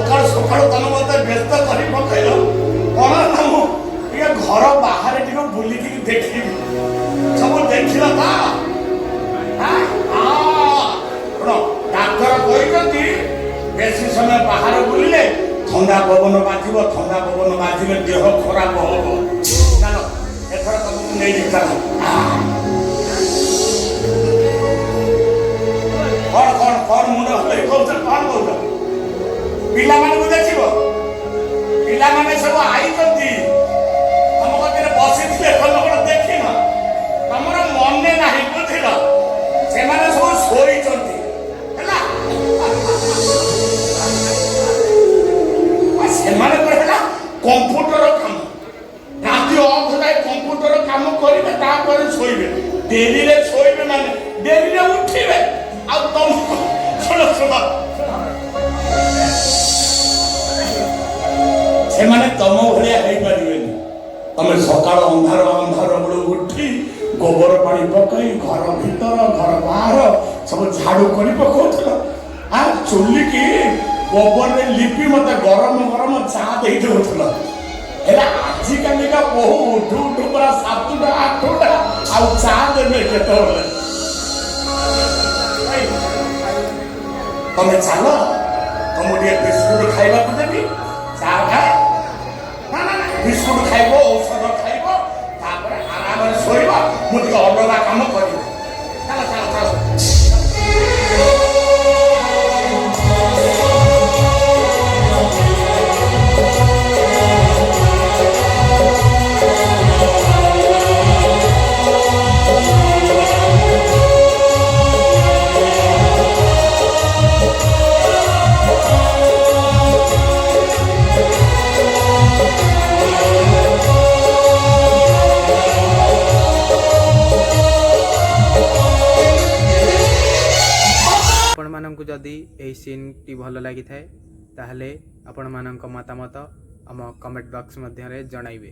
ସକାଳୁ ସକାଳୁ ତମେ ମତେ ବ୍ୟସ୍ତ କରି ପକେଇଲ କଣ ନା ମୁଁ ଟିକେ ଘର ବାହାରେ ଟିକେ ବୁଲିକି ଦେଖିବି ସବୁ ଦେଖିଲ ତ ଡାକ୍ତର କହିଛନ୍ତି ବେଶୀ ସମୟ ବାହାରେ ବୁଲିଲେ ଥଣ୍ଡା ପବନ ବାଜିବ, ଥଣ୍ଡା ପବନ ବାଜିଲେ ଦେହ ଖରାପ ହବ। ଚାଲ ଏଥର ତମକୁ ନେଇକି ଚାଲ। କଣ କଣ କଣ ମୁଣ୍ଡ ହଲେଇ କହୁଛ, କଣ କହୁଛ? ପିଲାମାନଙ୍କୁ ଦେଖିବ, ପିଲାମାନେ ସବୁ ଆଇଛନ୍ତି ତମ କତିରେ ବସିଥିଲେ, ତମେ କଣ ଦେଖିନ? ତମର ମନେ ନାହିଁ ବୁଝିଲ? ସେମାନେ ସବୁ ଶୋଇଛନ୍ତି ହେଲା। ସେମାନଙ୍କର ହେଲା କମ୍ପ୍ୟୁଟର କାମ, ରାତି ଅଧଯାଏ କମ୍ପ୍ୟୁଟର କାମ କରିବେ, ତାପରେ ଶୋଇବେ। ଡେରିରେ ଶୋଇବେ ମାନେ ଡେରିରେ ଉଠିବେ। ଆଉ ତମକୁ ଶୁଣ ଶୁଣ, ସେମାନେ ତମ ଭଳିଆ ହେଇପାରିବେନି। ତମେ ସକାଳ ଅନ୍ଧାର ଅନ୍ଧାର ବେଳୁ ଉଠି ଗୋବର ପାଣି ପକାଇ ଘର ଭିତର ଘର ବାହାର ସବୁ ଝାଡୁ କରି ପକଉଥିଲ। ଚୁଲିକି ଗୋବରରେ ଲିପି ମତେ ଗରମ ଗରମ ଚା ଦେଇ ଦଉଥିଲ। ହେଲେ ଆଜିକାଲିକା ବହୁ ଉଠୁ ଉଠୁ ପୁରା 7ଟା 8ଟା ଆଉ ଚା ଦେବେ କେତେବେଳେ? ତମେ ଚାଲ, ତମକୁ ଟିକେ ବିସ୍କୁଟ ଖାଇବାକୁ ଦେବି। ଚା ଖାଏ ନା ବିସ୍କୁଟ ଖାଇବ, ଔଷଧ ଖାଇବ, ତାପରେ ଆରାମରେ ଶୋଇବ। ମୁଁ ଟିକେ ଅଲଗା କାମ କରିବି। ଚାଲ ଚାଲ ଚାଲ। ଆପଣମାନଙ୍କୁ ଯଦି ଏହି ସିନ୍ଟି ଭଲ ଲାଗିଥାଏ ତାହେଲେ ଆପଣମାନଙ୍କ ମତାମତ ଆମ କମେଣ୍ଟ ବକ୍ସ ମଧ୍ୟରେ ଜଣାଇବେ।